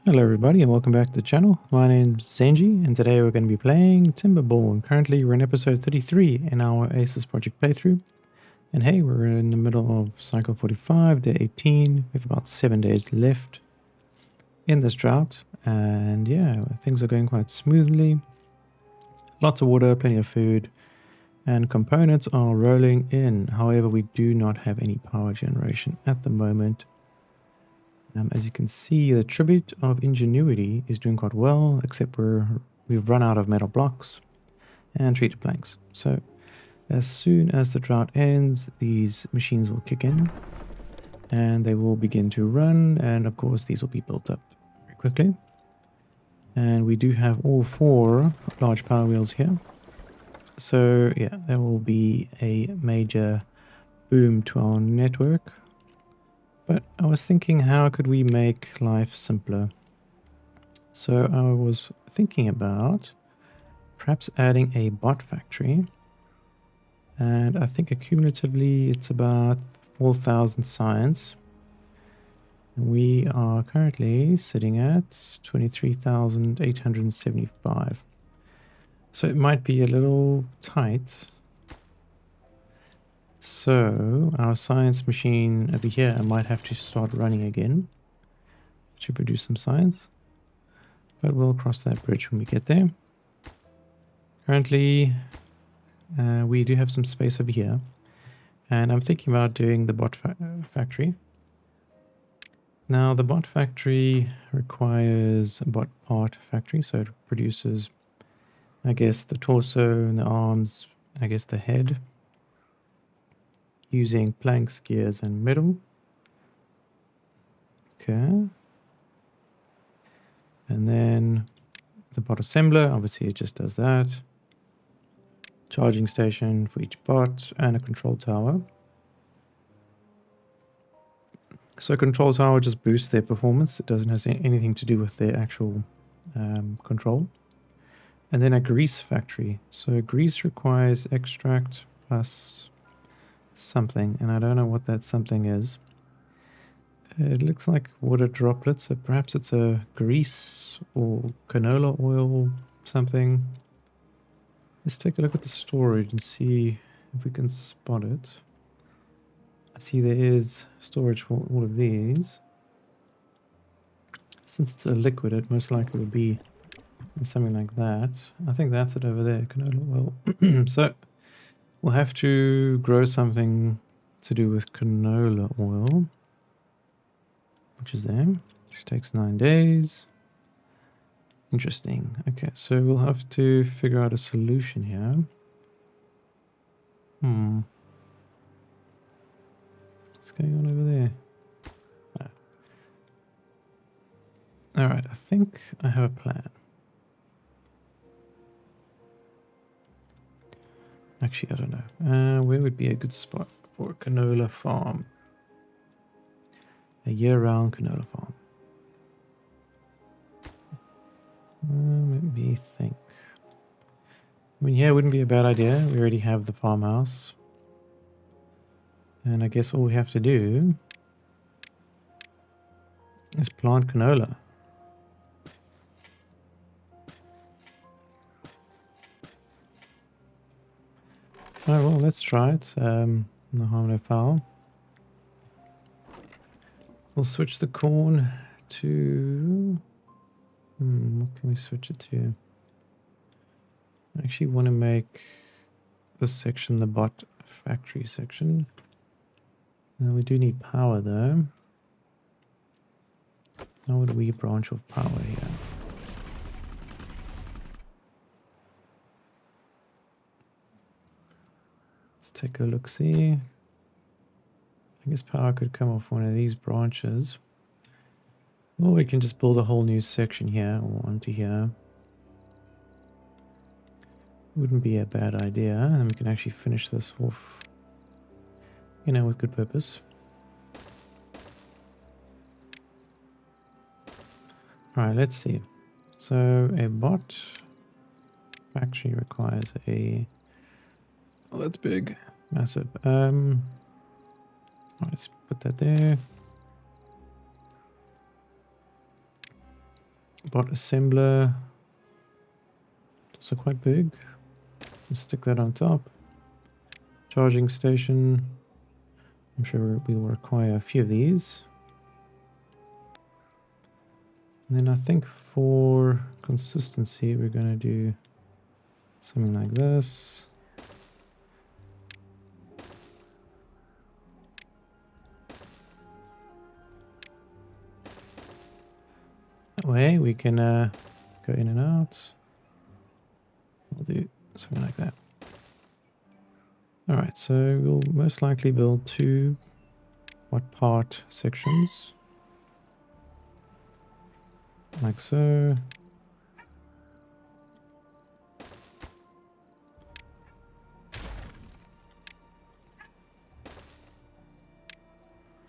Hello everybody and welcome back to the channel. My name's Zenji and today we're going to be playing Timberborn. Currently we're in episode 33 in our Oasis project playthrough. And hey, we're in the middle of cycle 45, day 18. We have about 7 days left in this drought. And yeah, things are going quite smoothly. Lots of water, plenty of food, and components are rolling in. However, we do not have any power generation at the moment. As you can see, the tribute of ingenuity is doing quite well, except we've run out of metal blocks and treated planks. So as soon as the drought ends, these machines will kick in and they will begin to run. And of course, these will be built up very quickly. And we do have all 4 large power wheels here. So yeah, there will be a major boom to our network. But I was thinking, how could we make life simpler? So I was thinking about perhaps adding a bot factory. And I think accumulatively it's about 4,000 science. We are currently sitting at 23,875. So it might be a little tight. So our science machine over here might have to start running again to produce some science, but we'll cross that bridge when we get there. Currently, we do have some space over here, and I'm thinking about doing the bot factory. Now, the bot factory requires a bot part factory, so it produces, I guess, the torso and the arms, I guess the head, using planks, gears, and metal. Okay. And then the bot assembler, obviously it just does that. Charging station for each bot and a control tower. So control tower just boosts their performance. It doesn't have anything to do with their actual control. And then a grease factory. So grease requires extract plus something, and I don't know what that something is. It looks like water droplets, so perhaps it's a grease or canola oil something. Let's take a look at the storage and see if we can spot it. I see there is storage for all of these. Since it's a liquid, it most likely would be something like that. I think that's it over there, canola oil. So we'll have to grow something to do with canola oil, which is there. Which takes 9 days. Interesting. Okay, so we'll have to figure out a solution here. What's going on over there? Oh. All right, I think I have a plan. Actually, I don't know. Where would be a good spot for a canola farm? A year-round canola farm. Let me think. I mean, yeah, it wouldn't be a bad idea. We already have the farmhouse. And I guess all we have to do is plant canola. Oh, well, let's try it. No harm, no foul. We'll switch the corn to... what can we switch it to? I actually want to make this section the bot factory section. We do need power, though. How would we branch off power here? Let's take a look-see. I guess power could come off one of these branches. Or we can just build a whole new section here or onto here. Wouldn't be a bad idea. And we can actually finish this off, you know, with good purpose. Alright, let's see. So a bot factory requires a... Oh, that's big. Massive. Let's put that there. Bot assembler. Also quite big. Let's stick that on top. Charging station. I'm sure we will require a few of these. And then I think for consistency, we're going to do something like this. That way we can go in and out. We'll do something like that. Alright, so we'll most likely build 2 part sections. Like so.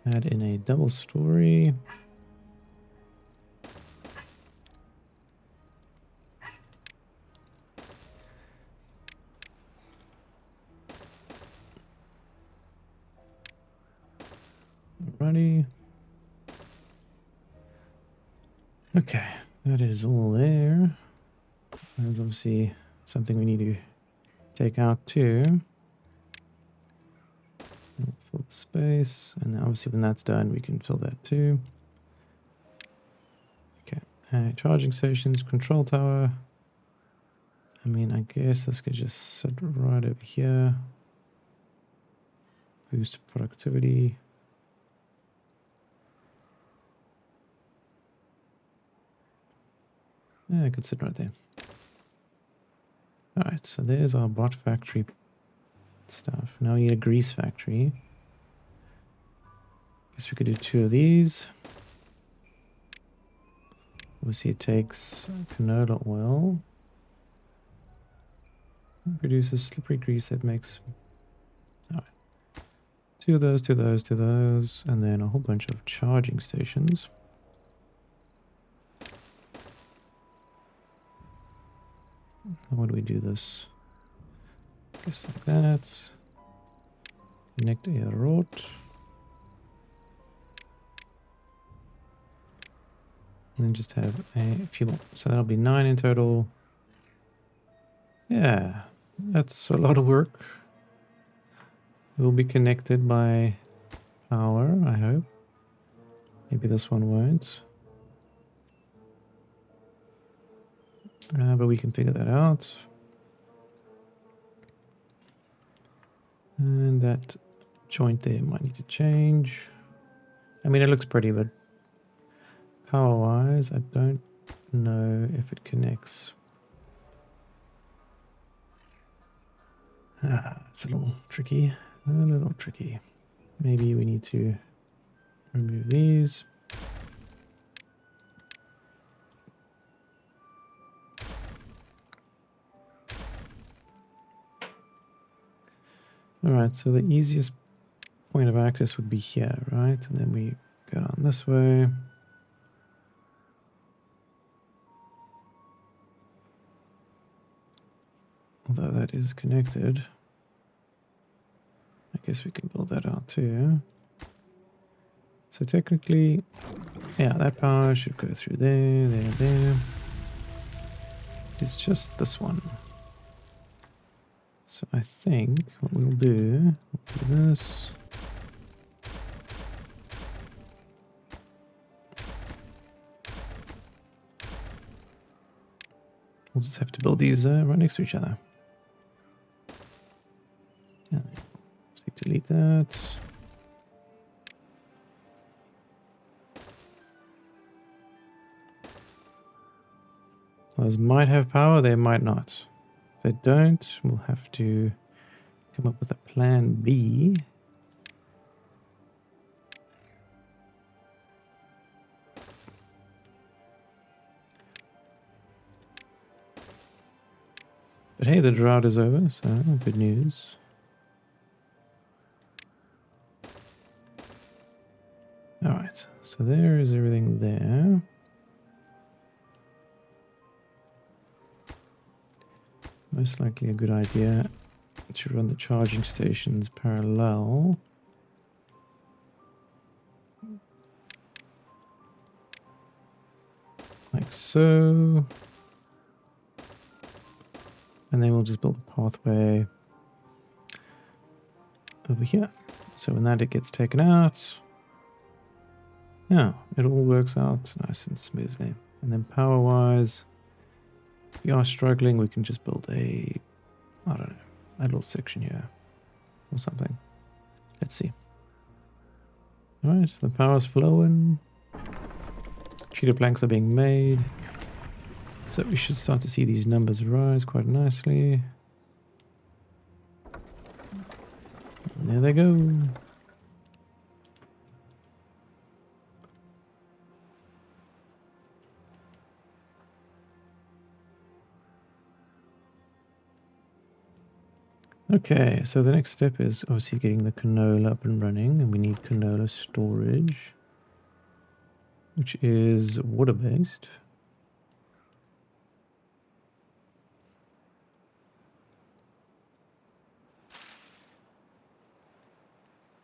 Add in a double story. Alrighty. Okay, that is all there. There's obviously something we need to take out too. We'll fill the space, and obviously when that's done, we can fill that too. Okay, charging stations, control tower. I mean, I guess this could just sit right over here. Boost productivity. Yeah, I could sit right there. Alright, so there's our bot factory stuff. Now we need a grease factory. Guess we could do 2 of these. Obviously it takes canola oil. It produces slippery grease that makes... Alright. 2 of those, 2 of those, 2 of those, and then a whole bunch of charging stations. How do we do this? I guess like that. Connect a rod. And then just have a few more. So that'll be 9 in total. Yeah, that's a lot of work. It will be connected by power, I hope. Maybe this one won't. But we can figure that out. And that joint there might need to change. I mean, it looks pretty, but power-wise, I don't know if it connects. It's a little tricky. A little tricky. Maybe we need to remove these. Alright, so the easiest point of access would be here, right? And then we go down this way. Although that is connected. I guess we can build that out too. So technically, yeah, that power should go through there, there, there. It's just this one. So I think what we'll do this. We'll just have to build these right next to each other. Yeah, so delete that. Those might have power, they might not. If they don't, we'll have to come up with a plan B. But hey, the drought is over, so good news. Alright, so there is everything there. Most likely a good idea to run the charging stations parallel. Like like so. And then we'll just build a pathway over here. So when that it gets taken out, yeah, it all works out nice and smoothly. And then power-wise, if you are struggling, we can just build a, I don't know, a little section here or something. Let's see. All right, the power's flowing. Cheetah planks are being made. So we should start to see these numbers rise quite nicely. And there they go. Okay, so the next step is obviously getting the canola up and running, and we need canola storage, which is water-based.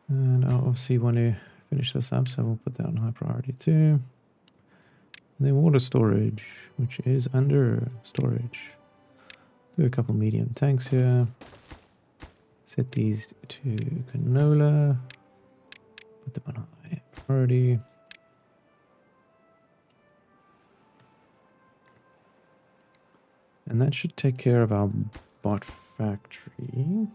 And I obviously want to finish this up, so we'll put that on high priority too. And then water storage, which is under storage. Do a couple medium tanks here. Set these to canola. Put them on high priority. And that should take care of our bot factory.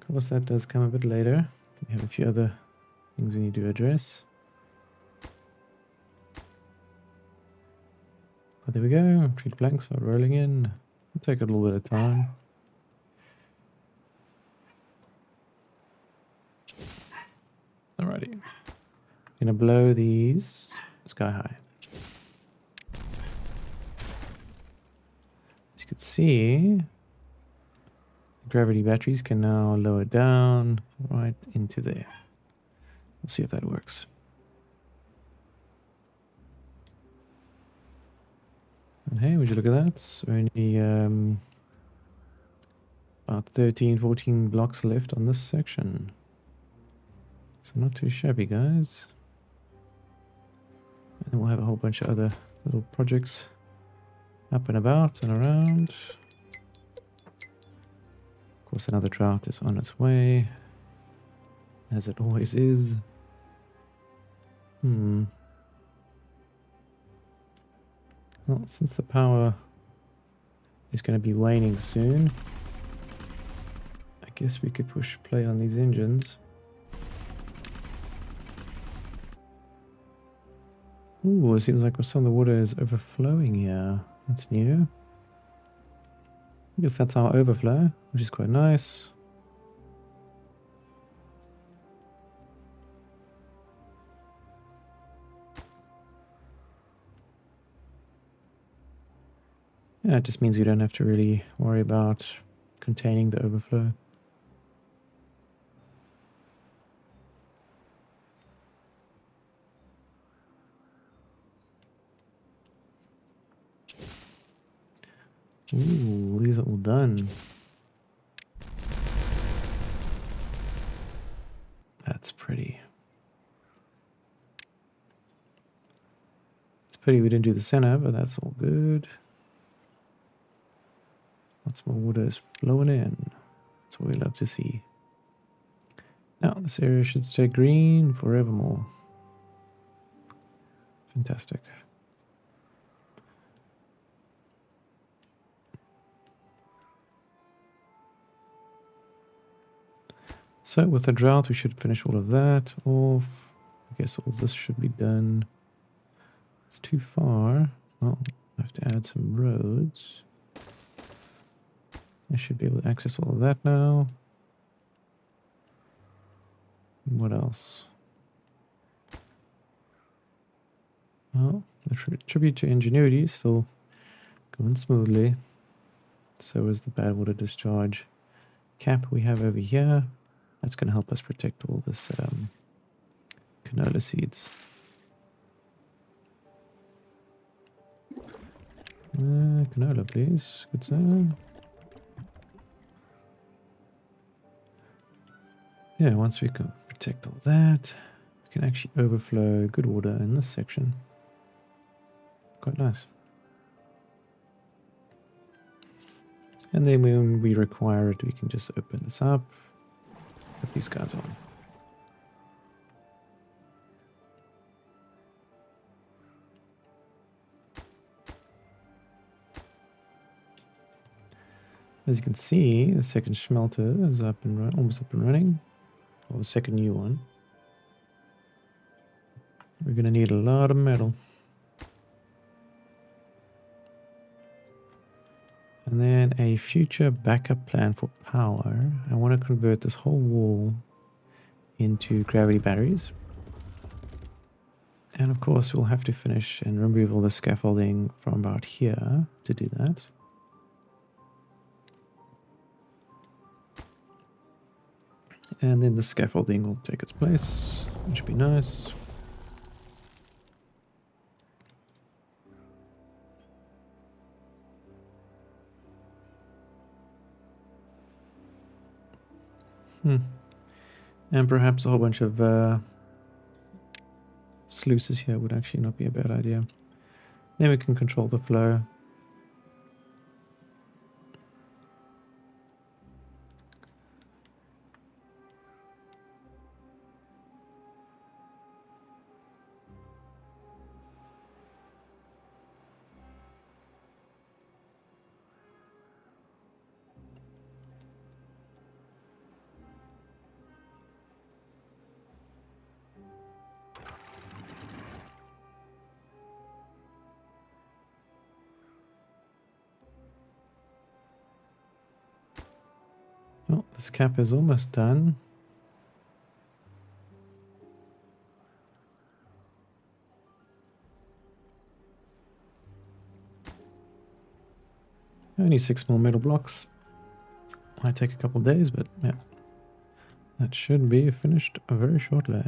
Of course, that does come a bit later. We have a few other things we need to address. But there we go. Treat blanks are rolling in. It'll take a little bit of time. Alrighty. Gonna blow these sky high. As you can see, the gravity batteries can now lower down right into there. We'll see if that works. And hey, would you look at that? It's only about 13, 14 blocks left on this section. So not too shabby, guys. And then we'll have a whole bunch of other little projects up and about and around. Of course, another drought is on its way, as it always is. Well, since the power is going to be waning soon, I guess we could push play on these engines. Ooh, it seems like some of the water is overflowing here. That's new. I guess that's our overflow, which is quite nice. Yeah, it just means we don't have to really worry about containing the overflow. Ooh, these are all done. That's pretty. It's pretty we didn't do the center, but that's all good. Lots more water is flowing in. That's what we love to see. Now, this area should stay green forevermore. Fantastic. So with the drought, we should finish all of that off. I guess all this should be done. It's too far. Well, I have to add some roads. I should be able to access all of that now. What else? Well, the tribute to ingenuity is still going smoothly. So is the bad water discharge cap we have over here. That's going to help us protect all this canola seeds. Canola, please. Good sir. Yeah, once we can protect all that, we can actually overflow good water in this section. quite nice. And then when we require it, we can just open this up, put these guys on. As you can see, the second smelter is almost up and running, or the second new one. We're going to need a lot of metal. And then a future backup plan for power. I want to convert this whole wall into gravity batteries. And of course, we'll have to finish and remove all the scaffolding from about here to do that. And then the scaffolding will take its place, which would be nice. And perhaps a whole bunch of sluices here would actually not be a bad idea. Then we can control the flow. Oh, this cap is almost done. Only 6 more metal blocks. Might take a couple of days, but yeah. That should be finished very shortly.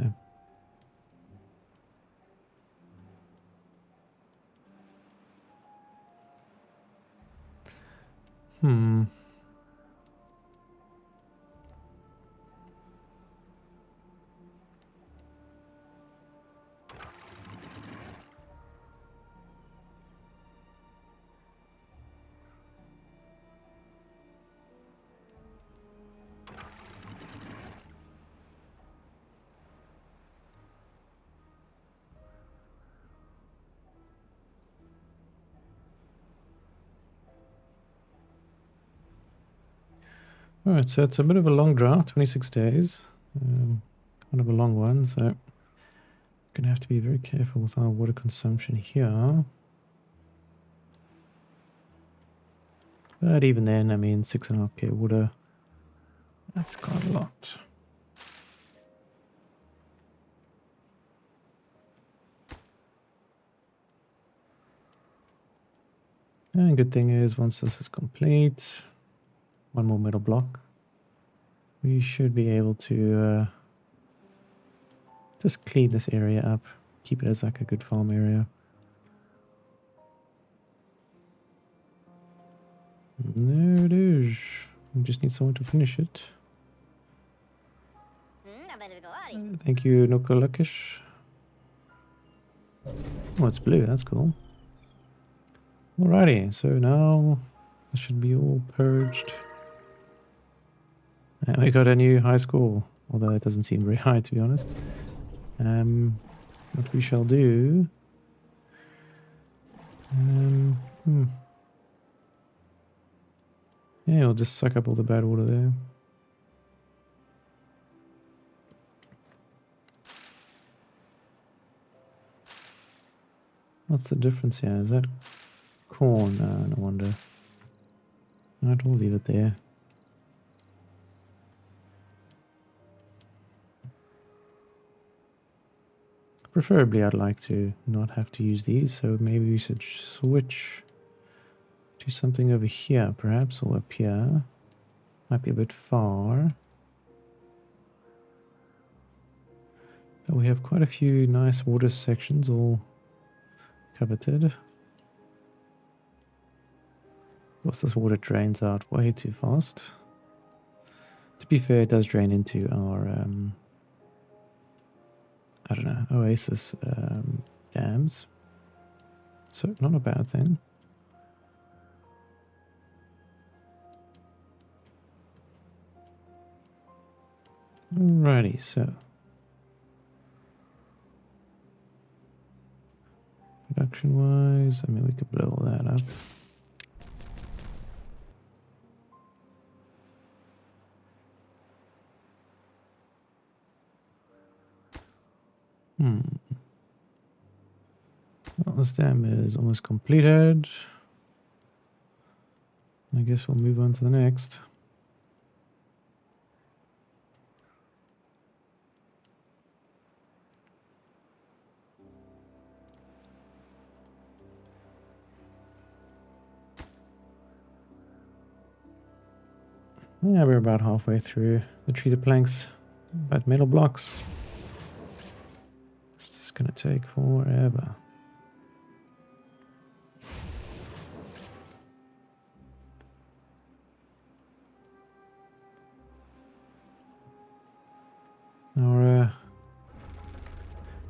Alright, so it's a bit of a long drought, 26 days. Kind of a long one, so we're going to have to be very careful with our water consumption here. But even then, I mean, 6.5k water, that's quite a lot. And good thing is, once this is complete, one more metal block, we should be able to just clean this area up, keep it as like a good farm area. There it is. We just need someone to finish it. Thank you, Nokalakish. Oh, it's blue, that's cool. Alrighty, so now this should be all purged. And we got a new high score, although it doesn't seem very high, to be honest. What we shall do... Yeah, we'll just suck up all the bad water there. What's the difference here? Is that corn? No wonder. Right, we'll leave it there. Preferably, I'd like to not have to use these, so maybe we should switch to something over here, perhaps, or up here. Might be a bit far. But we have quite a few nice water sections all coveted. Of course, this water drains out way too fast. To be fair, it does drain into our I don't know, Oasis dams. So not a bad thing. Alrighty, so production wise, I mean we could blow all that up. Well, this dam is almost completed. I guess we'll move on to the next. Yeah, we're about halfway through the treated planks, but metal blocks. It's just gonna take forever.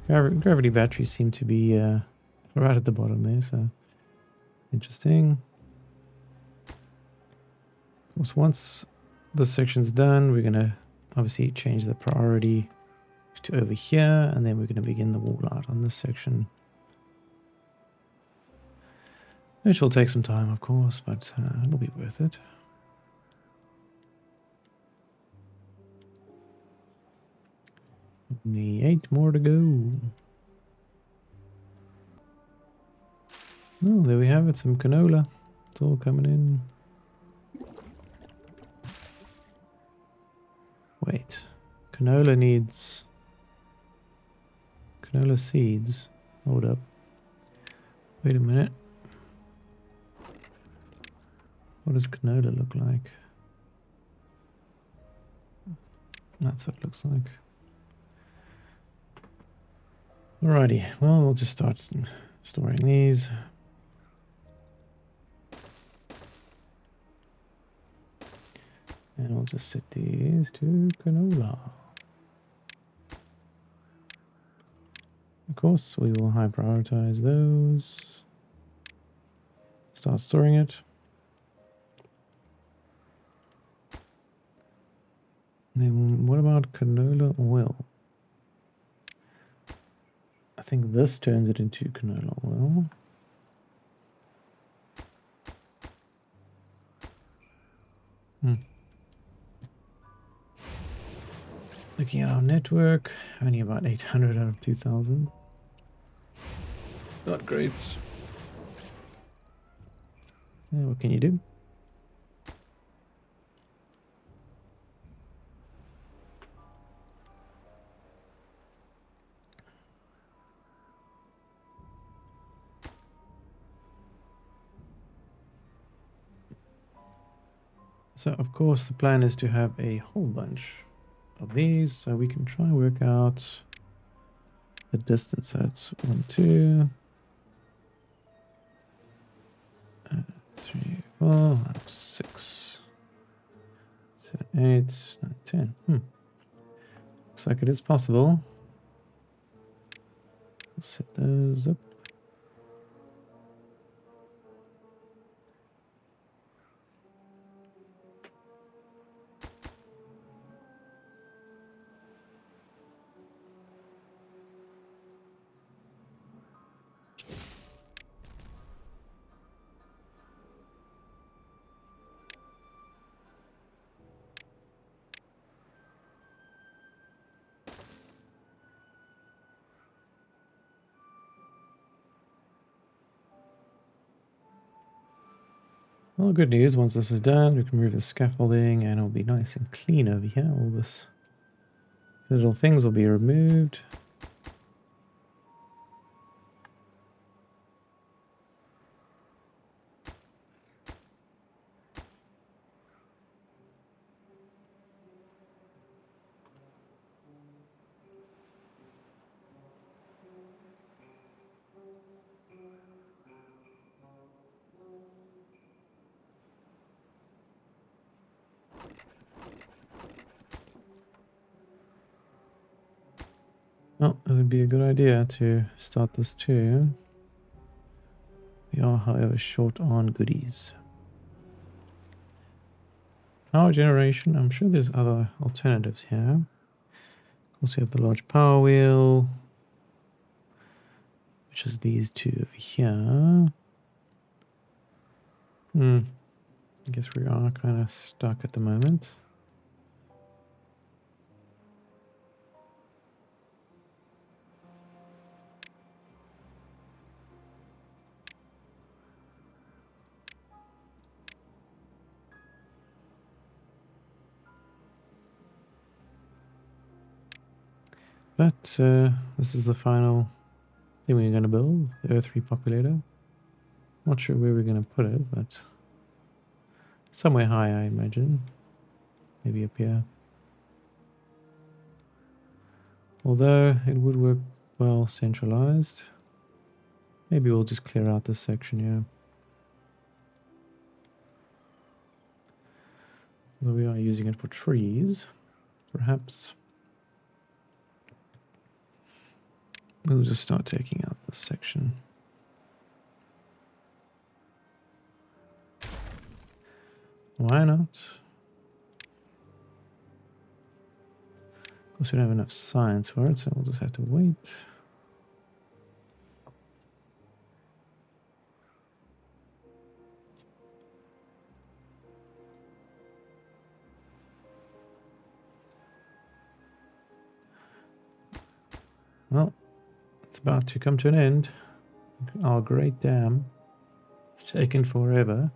Our gravity batteries seem to be right at the bottom there, so interesting. Of course, once this section's done, we're gonna obviously change the priority to over here, and then we're gonna begin the wall out on this section. Which will take some time, of course, but it'll be worth it. Only 8 more to go. Oh, there we have it, some canola. It's all coming in. Wait, canola needs canola seeds. Hold up. Wait a minute. What does canola look like? That's what it looks like. Alrighty, well, we'll just start storing these. And we'll just set these to canola. Of course, we will high prioritize those. Start storing it. And then what about canola oil? I think this turns it into canola oil. Looking at our network, only about 800 out of 2000. Not great. Yeah, what can you do? So, of course, the plan is to have a whole bunch of these, so we can try and work out the distance. So it's 1, 2, 3, 4, 5, 6, 7, 8, 9, 10. Looks like it is possible. Let's set those up. Well, good news, once this is done, we can remove the scaffolding and it'll be nice and clean over here. All this little things will be removed. Well, it would be a good idea to start this too. We are, however, short on goodies. Power generation, I'm sure there's other alternatives here. Of course, we have the large power wheel, which is these two over here. I guess we are kind of stuck at the moment. But this is the final thing we're going to build, the Earth Repopulator. Not sure where we're going to put it, but somewhere high, I imagine. Maybe up here. Although it would work well centralized. Maybe we'll just clear out this section here. Although we are using it for trees, perhaps. We'll just start taking out this section. Why not? Of course, we don't have enough science for it, so we'll just have to wait. Well, it's about to come to an end. Our great dam. It's taken forever.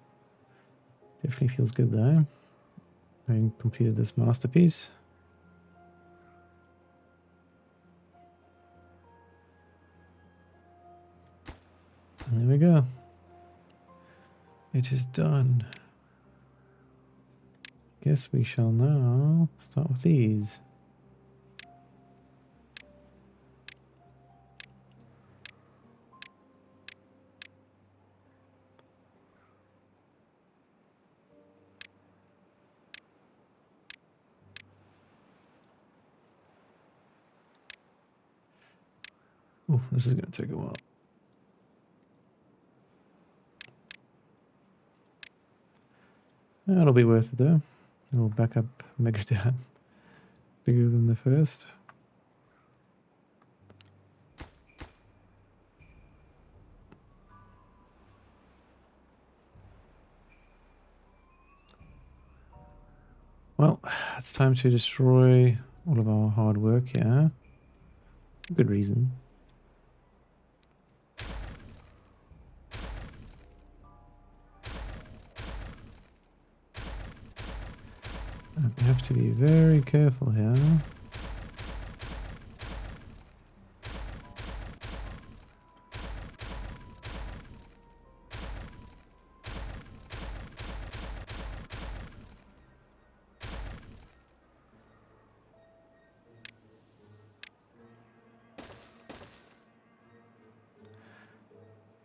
Definitely feels good though. Having completed this masterpiece. And there we go. It is done. Guess we shall now start with these. Oh, this is going to take a while. That'll be worth it though. Little backup mega dam. Bigger than the first. Well, it's time to destroy all of our hard work here. Good reason. We have to be very careful here.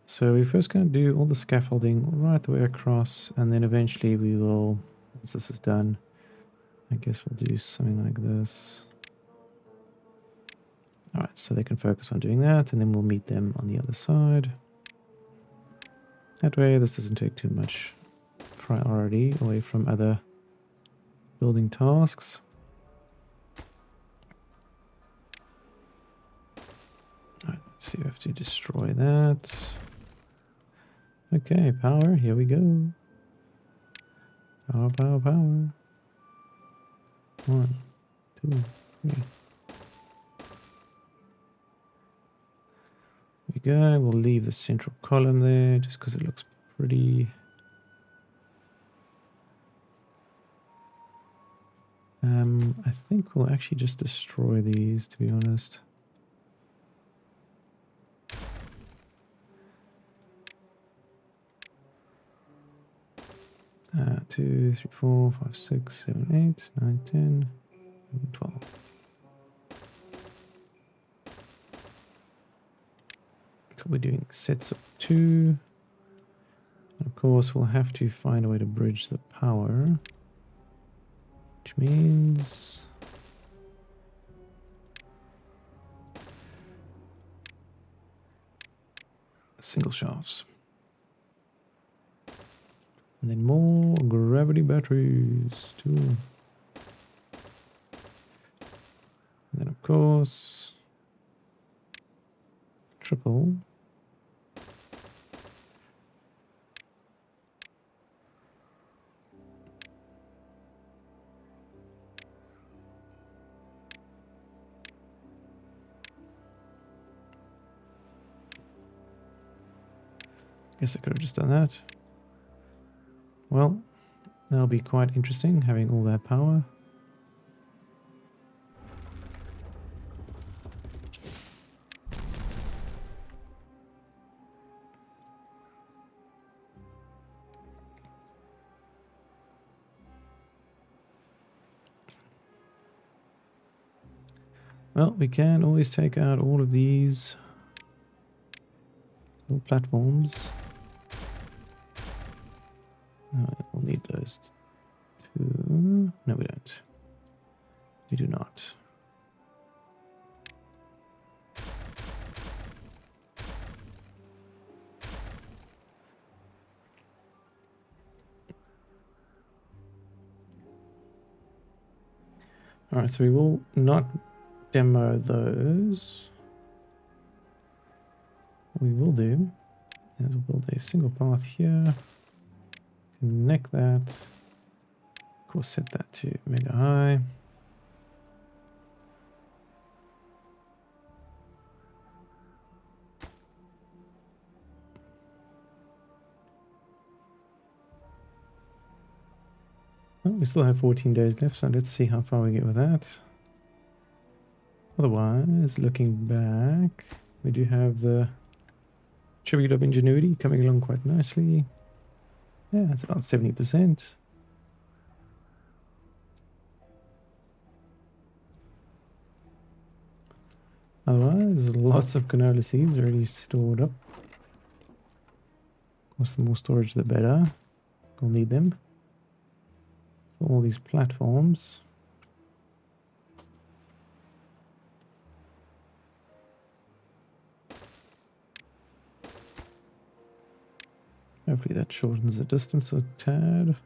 So we're first going to do all the scaffolding right the way across, and then eventually we will, once this is done, I guess we'll do something like this. Alright, so they can focus on doing that, and then we'll meet them on the other side. That way this doesn't take too much priority away from other building tasks. Alright, so you have to destroy that. Okay, power, here we go. Power, power, power. 1, 2, 3. There we go. We'll leave the central column there just because it looks pretty. I think we'll actually just destroy these, to be honest. Uh, 2, 3, 4, 5, 6, 7, 8, 9, 10, 11, 12. So we're doing sets of 2. And of course, we'll have to find a way to bridge the power, which means single shafts. And then more gravity batteries too. And then of course, triple. Guess I could have just done that. Well, that'll be quite interesting having all that power. Well, we can always take out all of these little platforms. We'll need those two. No, we don't. We do not. Alright, so we will not demo those. What we will do is we'll build a single path here. Connect that. Of course, set that to mega high. Well, we still have 14 days left, so let's see how far we get with that. Otherwise, looking back, we do have the tribute of ingenuity coming along quite nicely. Yeah, it's about 70%. Otherwise, lots of canola seeds already stored up. Of course, the more storage, the better. We'll need them for all these platforms. Hopefully that shortens the distance a tad.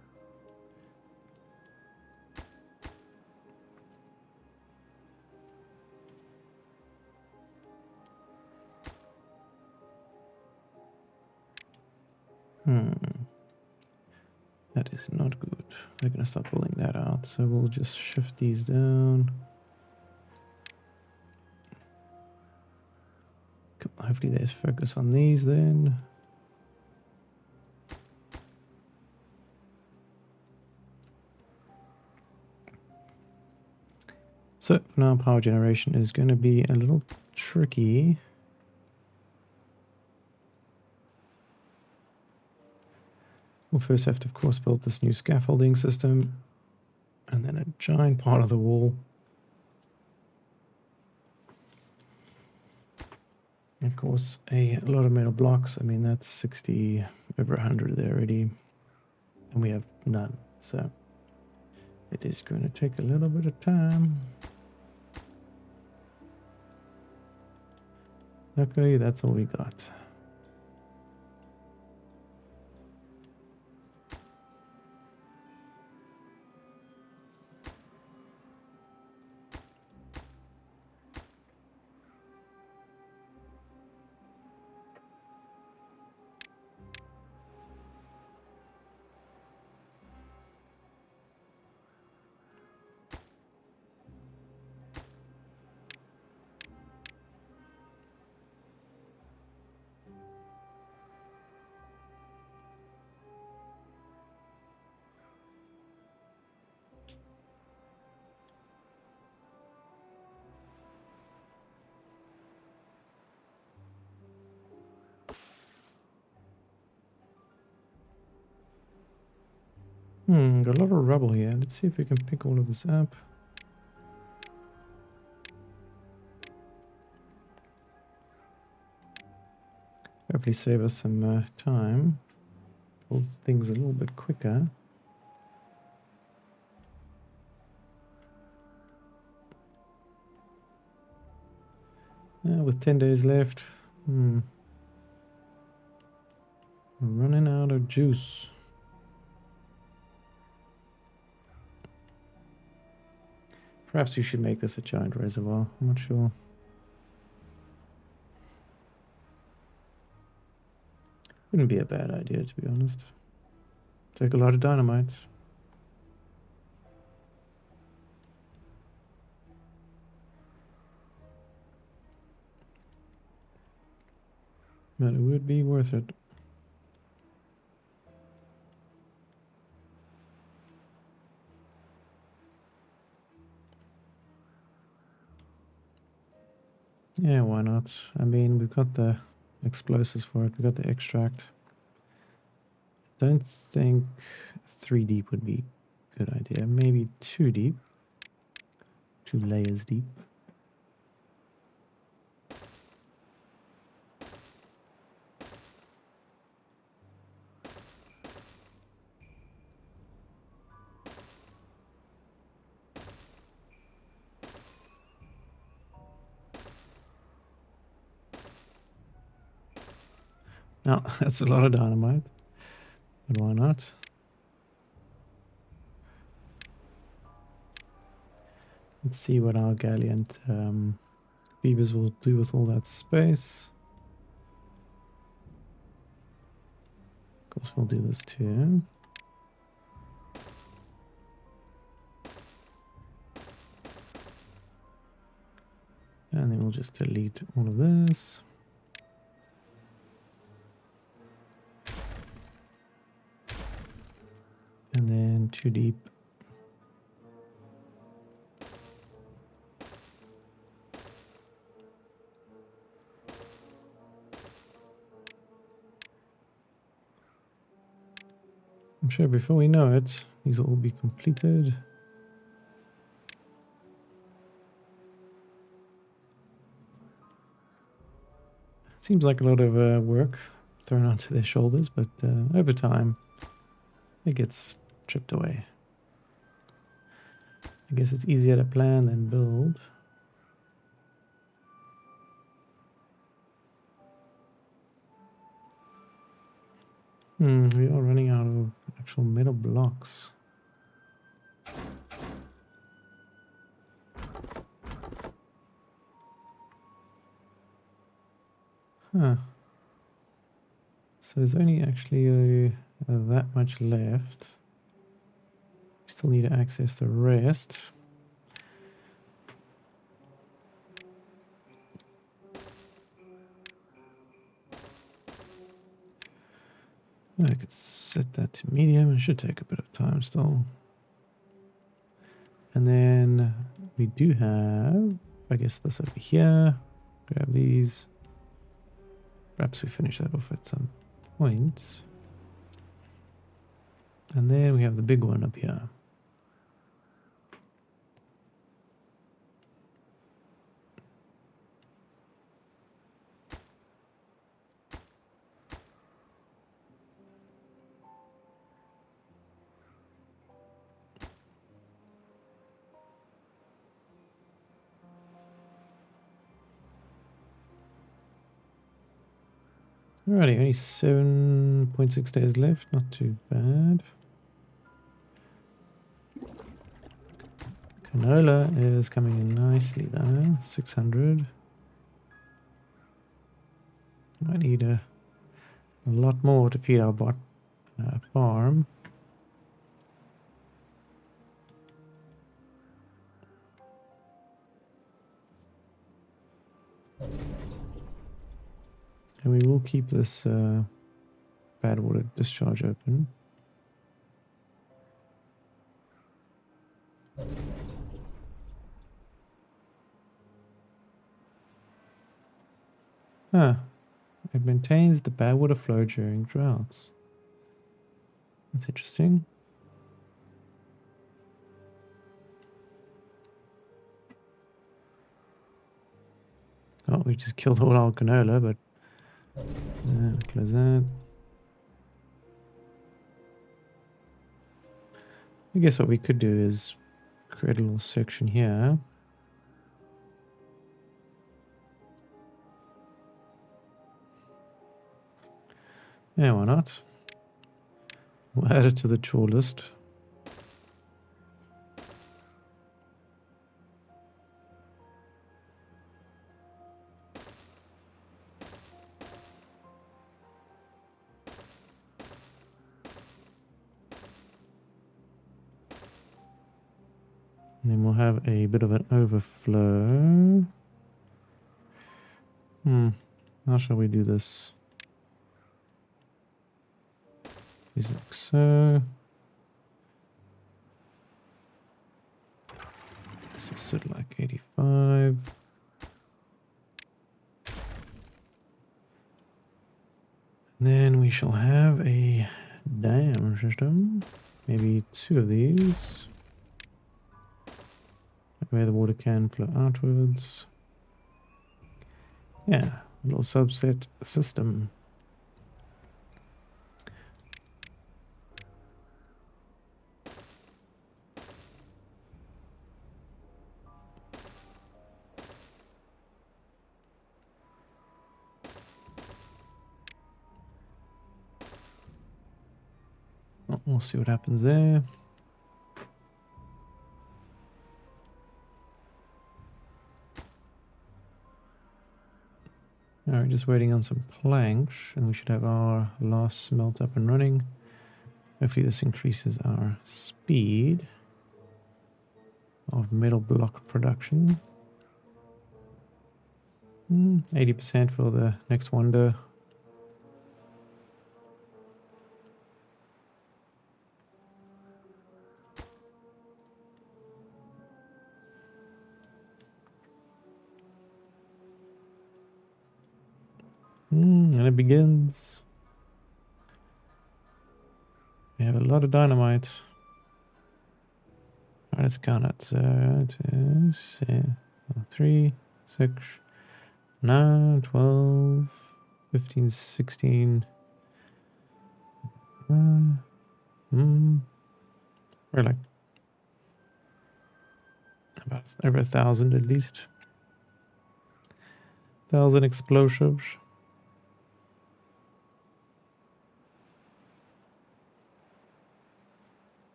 That is not good. We're going to start pulling that out. So we'll just shift these down. Hopefully there's focus on these then. So for now, power generation is going to be a little tricky. We'll first have to, of course, build this new scaffolding system. And then a giant part of the wall. Of course, a lot of metal blocks. I mean, that's 60, over 100 there already. And we have none. So it is going to take a little bit of time. Luckily, that's all we got. Got a lot of rubble here. Let's see if we can pick all of this up. Hopefully save us some time. Pull things a little bit quicker. With 10 days left. We're running out of juice. Perhaps you should make this a giant reservoir. I'm not sure. Wouldn't be a bad idea, to be honest. Take a lot of dynamite. But it would be worth it. Yeah, why not? I mean, we've got the explosives for it. We've got the extract. Don't think 3 deep would be a good idea. Maybe 2 deep. 2 layers deep. Now, that's a lot of dynamite. But why not? Let's see what our gallant beavers will do with all that space. Of course, we'll do this too. And then we'll just delete all of this. And then 2 deep. I'm sure before we know it, these will all be completed. Seems like a lot of work thrown onto their shoulders, but over time, it gets chipped away. I guess it's easier to plan than build. We are running out of actual metal blocks. Huh. So there's only actually that much left. We still need to access the rest. I could set that to medium. It should take a bit of time still. And then we do have, I guess, this over here. Grab these. Perhaps we finish that off at some point. And then we have the big one up here. Alrighty, only 7.6 days left, not too bad. Canola is coming in nicely though, 600. Might need a lot more to feed our farm. And we will keep this bad water discharge open. Huh. It maintains the bad water flow during droughts. That's interesting. Oh, we just killed all our canola, but close that. I guess what we could do is create a little section here. Yeah, why not? We'll add it to the chore list. And then we'll have a bit of an overflow. How shall we do this? Is like so. This will sit like 85. Then we shall have a dam system. Maybe 2 of these. Where the water can flow outwards. Yeah, a little subset system. We'll see what happens there. Alright, just waiting on some planks, and we should have our last smelt up and running. Hopefully this increases our speed of metal block production. 80% for the next wonder. And it begins. We have a lot of dynamite. Alright, let's count it. 2, 3, 6, 9, 12, 15, 16. We're like about over 1,000 at least. 1,000 explosives.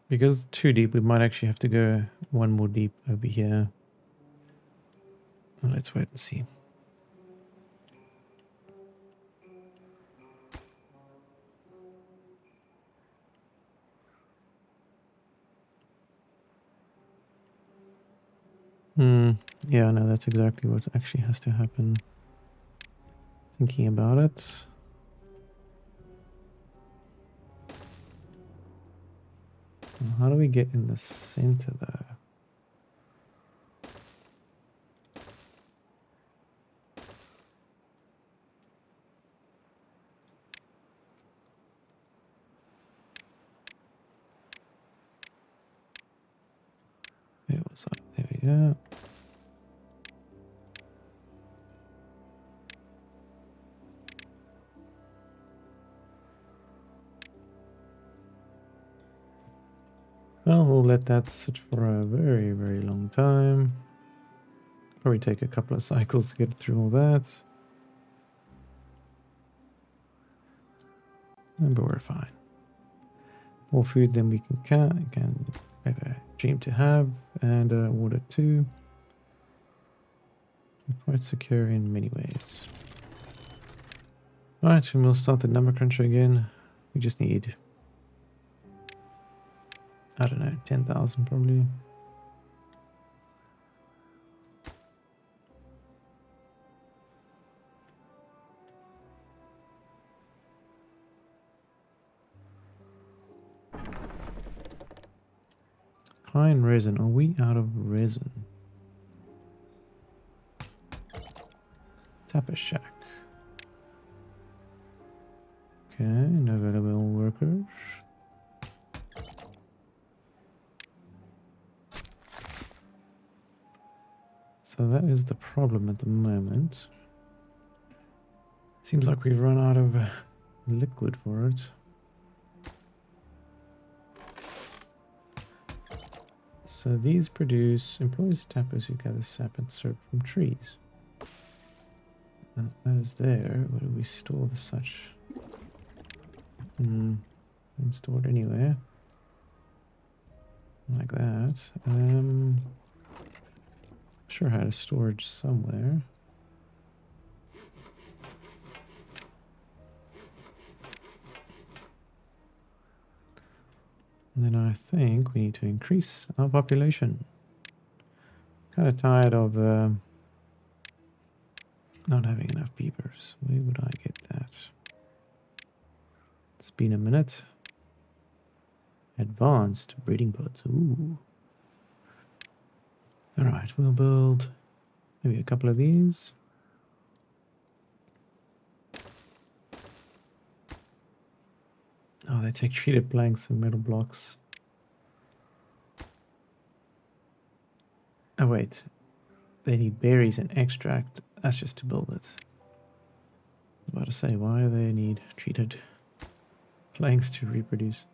Because it's too deep, we might actually have to go 1 more deep over here. Well, let's wait and see. Yeah, no, that's exactly what actually has to happen. Thinking about it. How do we get in the center though? It was like, there we go. Well, we'll let that sit for a very, very long time. Probably take a couple of cycles to get through all that. But we're fine. More food than we can have a dream to have, and water too. We're quite secure in many ways. Alright, and we'll start the number cruncher again. We just need, I don't know, 10,000 probably. Pine resin. Are we out of resin? Tapper shack. Okay, no available workers. So that is the problem at the moment. Seems like we've run out of liquid for it. So these produce employs tappers who gather sap and syrup from trees. Now that is there. Where do we store the such? Don't store it anywhere. Like that. Sure had a storage somewhere. And then I think we need to increase our population. Kind of tired of not having enough beavers. Where would I get that? It's been a minute. Advanced breeding pods. Ooh. Alright, we'll build maybe a couple of these. Oh, they take treated planks and metal blocks. Oh wait, they need berries and extract. That's just to build it. I was about to say, why do they need treated planks to reproduce?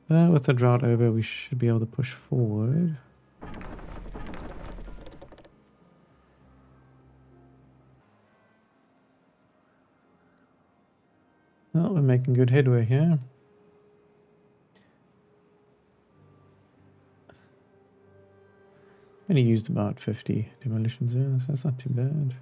With the drought over, we should be able to push forward. Well, we're making good headway here. Only used about 50 demolitions there, so that's not too bad.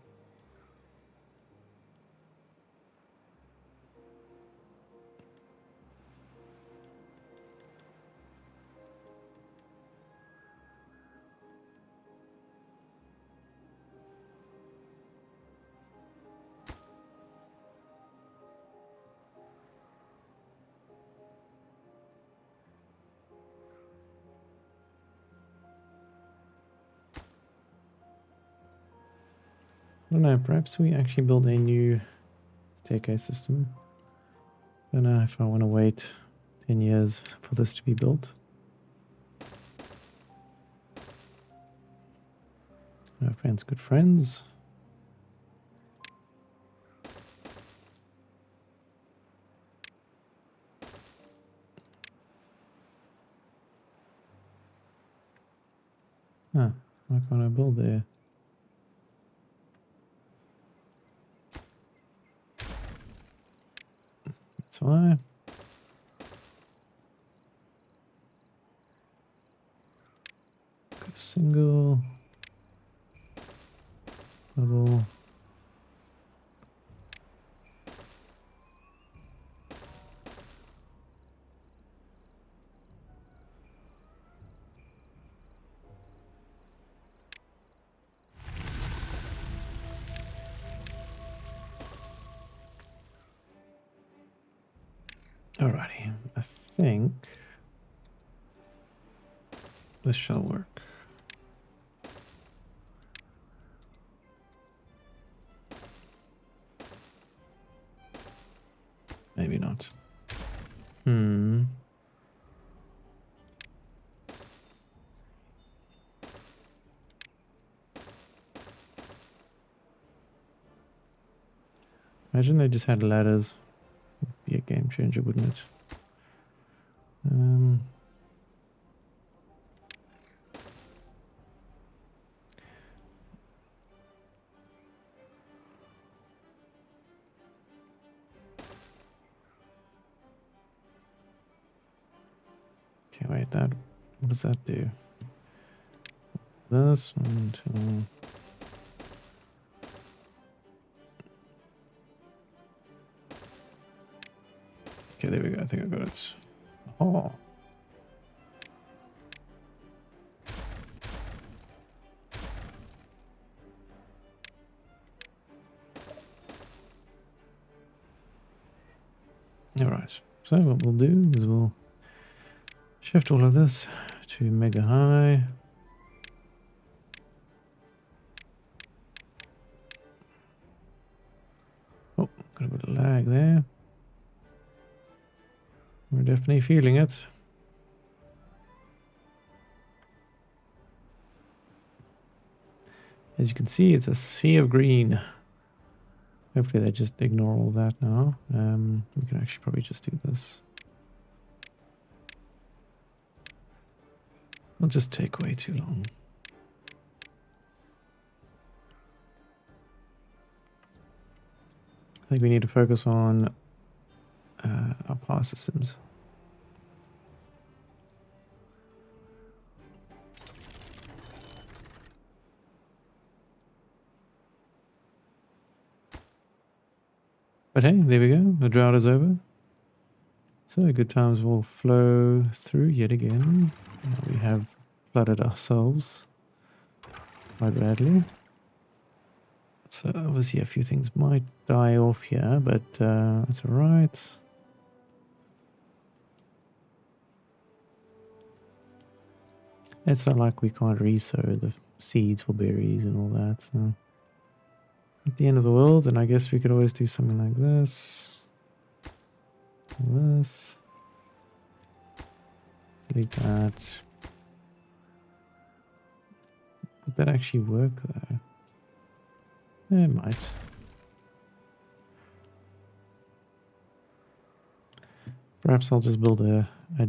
I don't know, perhaps we actually build a new staircase system. I don't know if I want to wait 10 years for this to be built. Our friends, good friends. Huh, why can't I build there? That's why. Single. Double. Alrighty, I think this shall work. Maybe not. Imagine they just had ladders. Would be a game changer, wouldn't it? Okay, wait, what does that do? This until... Okay, there we go. I think I got it. Oh. Alright, so what we'll do is we'll shift all of this to mega high. Oh, got a bit of lag there. We're definitely feeling it. As you can see, it's a sea of green. Hopefully they just ignore all that now. We can actually probably just do this. It'll just take way too long. I think we need to focus on our power systems. But hey, there we go. The drought is over. So good times will flow through yet again. Now we have flooded ourselves quite badly. So obviously a few things might die off here, but that's alright. It's not like we can't resow the seeds for berries and all that. So at the end of the world, and I guess we could always do something like this. This. Delete that. Would that actually work though? Yeah, it might. Perhaps I'll just build a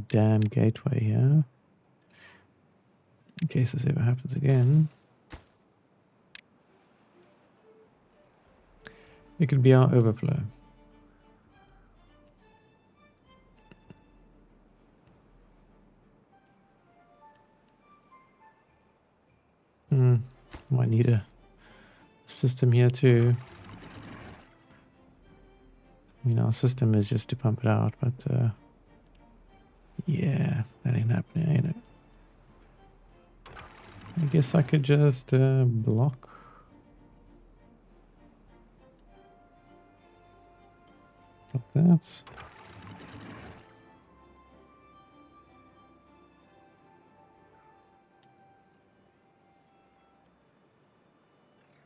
dam gateway here. In case this ever happens again. It could be our overflow. Might need a system here too. I mean, our system is just to pump it out, but yeah, that ain't happening, ain't it? I guess I could just block. Block that.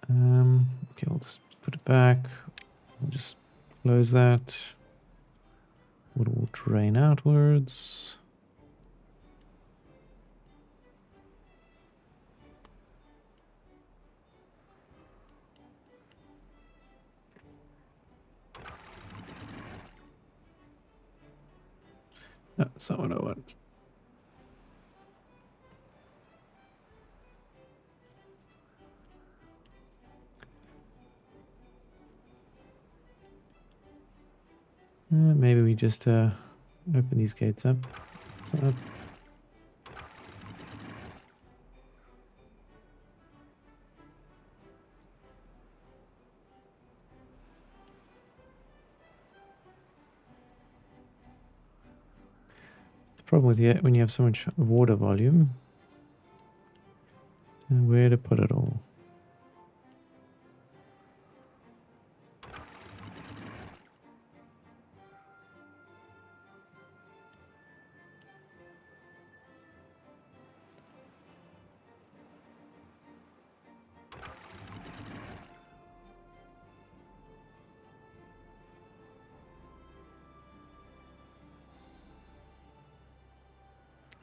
Okay, we'll just put it back. We'll just close that. Water will drain outwards. That's not what I want. Maybe we just open these gates up. So the problem with it when you have so much water volume, where to put it all.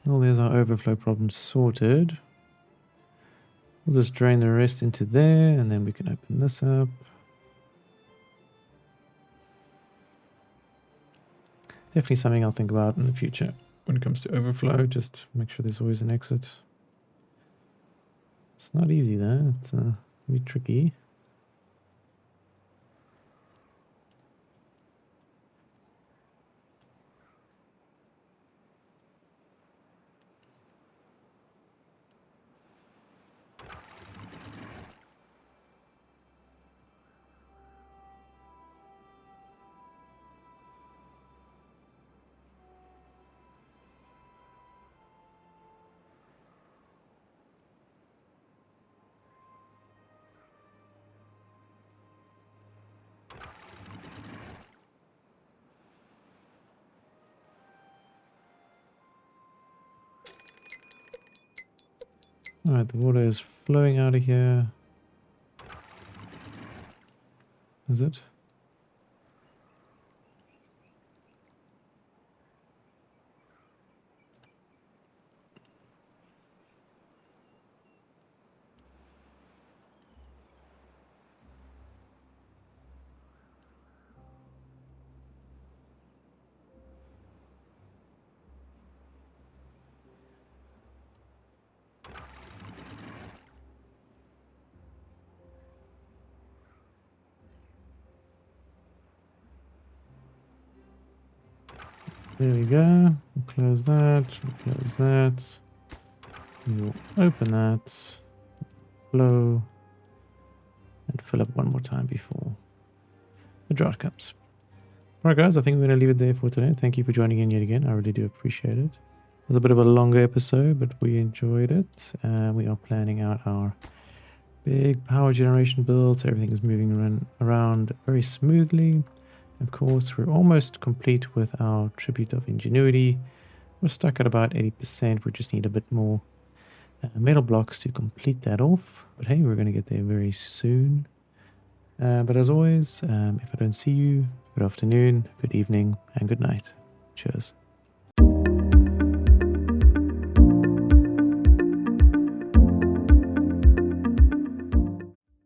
Well, there's our overflow problem sorted. We'll just drain the rest into there, and then we can open this up. Definitely something I'll think about in the future when it comes to overflow. Just make sure there's always an exit. It's not easy though. It's a bit tricky. Alright, the water is flowing out of here. Is it? There we go. We'll close that. We'll close that. We'll open that. Blow. And fill up one more time before the drought comes. Alright guys, I think we're going to leave it there for today. Thank you for joining in yet again. I really do appreciate it. It was a bit of a longer episode, but we enjoyed it. We are planning out our big power generation build, so everything is moving around very smoothly. Of course, we're almost complete with our tribute of ingenuity. We're stuck at about 80%. We just need a bit more metal blocks to complete that off. But hey, we're going to get there very soon. But as always, if I don't see you, good afternoon, good evening, and good night. Cheers.